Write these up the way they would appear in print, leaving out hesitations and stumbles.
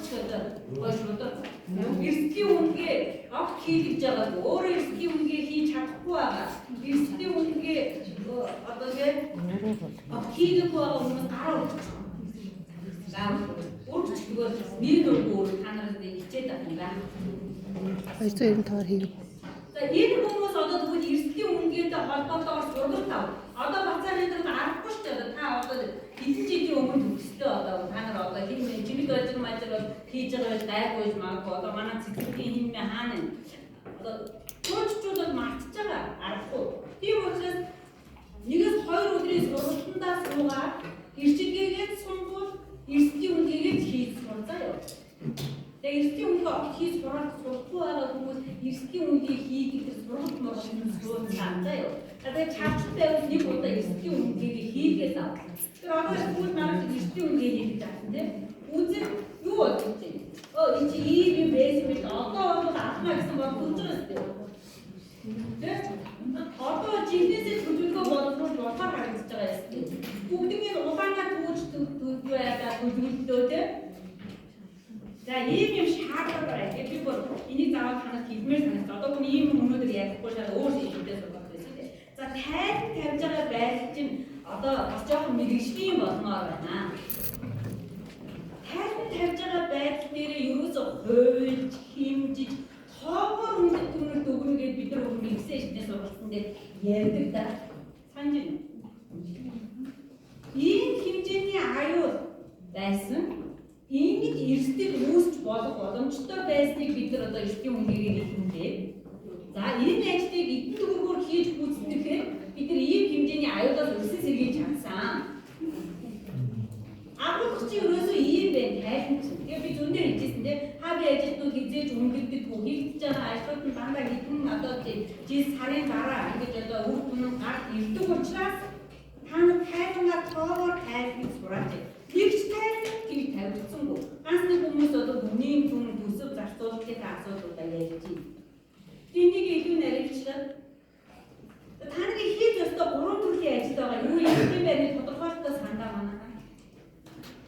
ч одоо гойшруудаа эрсдлийн үнгээ огт хийлгэж байгаа өөрөө эрсдлийн үнгээ хийж чадахгүй байгаа эрсдлийн үнгээ одоо огт хийлгэхгүй байгаа хүмүүс гараа өөрч зүгээр нэг өөр та нарыг хичээд байгаа юм байна. 295 хийв. За энэ хүмүүс одоо тэгвэл эрсдлийн үнгээтэй холбоотойгоор сургалт ав. Одоо бацааны дээр аргагүй шүү дээ. Та одоо хэдэн жилийн өмнө төгсдөө одоо та нар одоо хин жимиг ажил мажил хийж байгаа байж гайгүй магадгүй одоо манай цэцгийн хинмээ хаана вэ? Одоо coachчууд мартаж байгаа аргагүй. Тийм учраас нэгээс 2 өдрийн сургалтандаа суугаад ирчгээгээд сунгуул эрсдлийн үнгээгээд хийж сурцаа юу. Тэгээ эрсдлийн үнгээ огт хийж сурахгүй байгаа хүмүүс эрсдлийн үнгээ хийгээд сургалт мөрөнд сууцаа юу. Тэгээ чавчтай байвал нэг удаа эрсдлийн үнгээ хийгээд ав. Тэр одоо хүмүүс нарыг эрсдлийн үнгээ хийж байгаа тийм. Үзэл юу бодож байна? Энэ чи ийм байсан мэт одоо ахмаа гэсэн бол хүч байгаа юм. Одоо жинхэнэсээ төлөвлөгөө боловсруулж ухаан харагдаж байгаа юм. Бүгднийг ухаанаа түүж төлөвлөдөө төлөвлөлтөө тийм. За ийм шаардлага байна. Би бол энийг заавал танаас хэлмээр санагдав. Одоо хүн ийм өнөөдөр ярихгүй шал өөр зүйлүүдээс болоод байсан тийм. За тайлбар тавьж байгаа байдал чинь одоо бас жоохон мэрэгжлийн болмоор байна. Тайлбар тавьж байгаа байдал дээр ерөөсөө хуульж, хэмжиж, тоогоор үндэт түмнэрт өгнөгээд бид нар өгнө гэсэн шийднээс уралсан дээр ярьдаг да. Санаж байна. Ийм хэмжээний аюул байсан. Ингэж эрсдэл үүсч болох боломжтой байсныг бид нар одоо эрсдлийн үнгээгээр хэлнэ. За энэ ажлыг эдэн төгрөгөөр хийж гүйцэтгэхээр бид нар ийм хэмжээний аюулаас өссөн сэргийлж чадсан. Агуулгач чинь ерөөсөө ийм байна тайлбар. Тэгээ би зөндөө хэлжсэн тийм хаби ажилтнууд хизээж өнгөлдөггүй хийгдэж байгаа ажлууд нь дандаа хэдэн одоо жил сарын дараа ингэж одоо үр дүн гарт ирдэг учраас та нар тайлбараа тоогоор тайлбарлаж сураач. Тэгж тайлбар гэж тавьчихсангүй. Ганц нэг хүмүүс одоо үнийн түн төсөв зарцуулалтын асуудлуудаа ярьж байна. Тэнийг илүү нарийнчлаад та нарыг хийж өстө 3 төрлийн ажил байгаа. Юу юм бэ? Тодорхойлолтоо сандаа манай.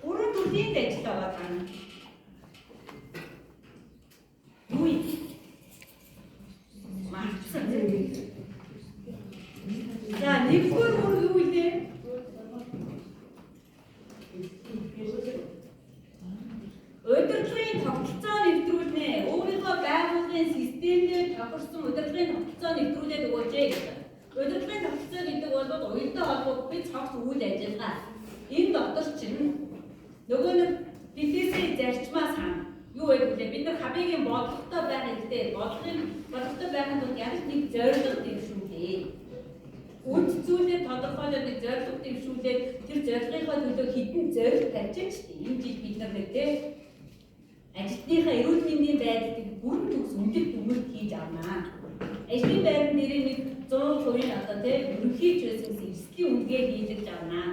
3 төрлийн ажил байгаа та нар. Юу юм? Мартсан. За нэгдүгээр өөр юу вэ? Удирдлагын тогтолцоо нэвтрүүлнэ. Өөрийнхөө байгууллагын системээр тохирсон удирдлагын тогтолцоо нэвтрүүлээд өгөөч гэдэг. Удирдлагын тогтолцоо гэдэг бол уялдаа холбоотой цогц үйл ажиллагаа. Энэ дотор чинь нөгөө нэг бизнесийн зарчмаа сан. Юу вэ гэвэл бид нар хабигийн бодлоготой байх хэрэгтэй. Бодлоготой байхад яг нэг зорилго дэвшүүлээ. Үнд зүйлээ тодорхойлоод нэг зорилго дэвшүүлээд тэр зорилгынхаа төлөө хідэн зорилго тавьчих шүү дээ. Энэ жил бид нар гэдэг ажилтныхаа эрүүл мэндийн байдлыг бүрэн төгс үндэт дүгнэлт хийж авнаа. Ажлын байран дээр нэг 100% одоо тийм ерөнхийд байсан эрсдлийн үнгээ хийж авнаа.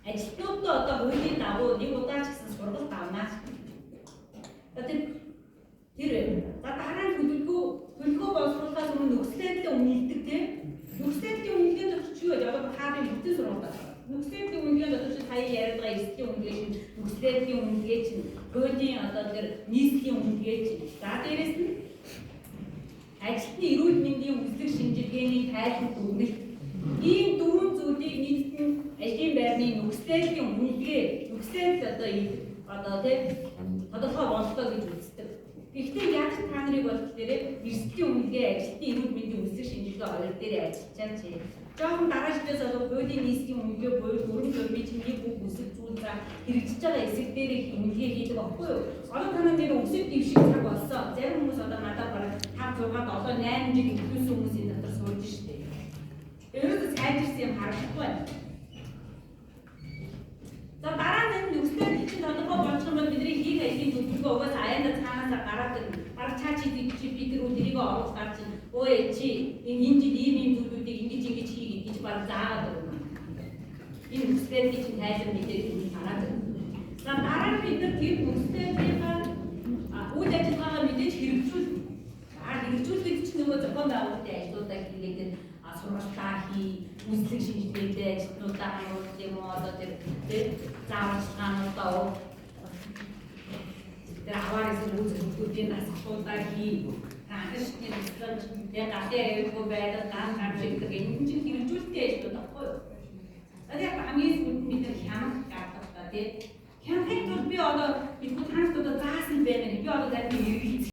Ажилтнуудаа одоо хуулийн дагуу нэг удаа ч гэсэн сургалт авнаа. Тэр за дараа нь төлөвлөгөө боловсруулахаас өмнө нөхцөлөдлийн үнэлдэг тийм. Нөхцөлөдлийн үнэлгээнд очиж юу яагаад хаадын бүтэн сургалт. Нөхцөлөдлийн үнэлгээнд очиж сая яриад байгаа эрсдлийн үнэлгээ чинь нөхцөлөдлийн үнэлгээ чинь хуулийн одоо тэр нийслэлийн үнэлгээ чинь. За дээрэс нь ажилтны эрүүл мэндийн үзлэг шинжилгээний тайлбар дүгнэлт. Ийм дөрвөн зүйлийг нийтэн ажлын байрны нөхцөлөдлийн үнэлгээ, нөхцөл одоо тийм тодорхой бололтой гэж үздэг. Гэхдээ яг та нарыг болохоор эрсдлийн үнэлгээ, ажилтны эрүүл мэндийн үзлэг шинжилгээ хоёр дээр ажиллаж байна. Жохон дараа шигээс одоо хуулийн нийслэлийн үнэлгээ буюу дөрвөн журмын чиний бүх үсэг зүйл за хэрэгжиж байгаа хэсэг дээр их үнэлгээ хийдэг байхгүй юу? Одоо та нар өсөв дэвших цаг болсон. Зарим хүмүүс одоо надад бараг 5, 6, 7, 8 жил ихсэн хүмүүсийн дотор сууж штэ. Өөрөөсөө сайжирсан юм харагдахгүй байна. За дараа нь нөхцөл чинь тодорхой болох юм бол бидний хийх ажлын төлөвлөгөө угаас аяанда цаанаас гараад ирнэ. Бараг чаач чи бид нар тэрийг оруулах гарч ин. Өө чи энэ жил ийм зүйлүүдийг ингэж хий гэж бараг заагаад өгнө. Энэ нөхцөлийг чинь тайлбар мэдээд хараад байна. За дараа нь бид нар тэр нөхцөлийнхаа үйл ажиллагаагаа мэдээж хэрэгжүүлнэ. Хэрэгжүүлэх чинь нөгөө зохион байгуулалтын ажлуудаа хийгээд сургалтаа хий, үзлэг шинжилгээтэй ажлуудаа харуулах юм уу одоо тэр зааварчилгаануудаа тэр аваарээс үзүүлэлтүүдийн дасгалуудаа хий. Хашны мэдлэг яг гадаа явахгүй байдаг гам шиг энэ чинь хэрэгжүүлэлттэй ажлууд баггүй юу? Тэгээд хамгийн сүүлд бид нар хянах гардаг та тий. Хянахын тулд би одоо бид танаас одоо заасан байна. Би одоо зарим эргэлж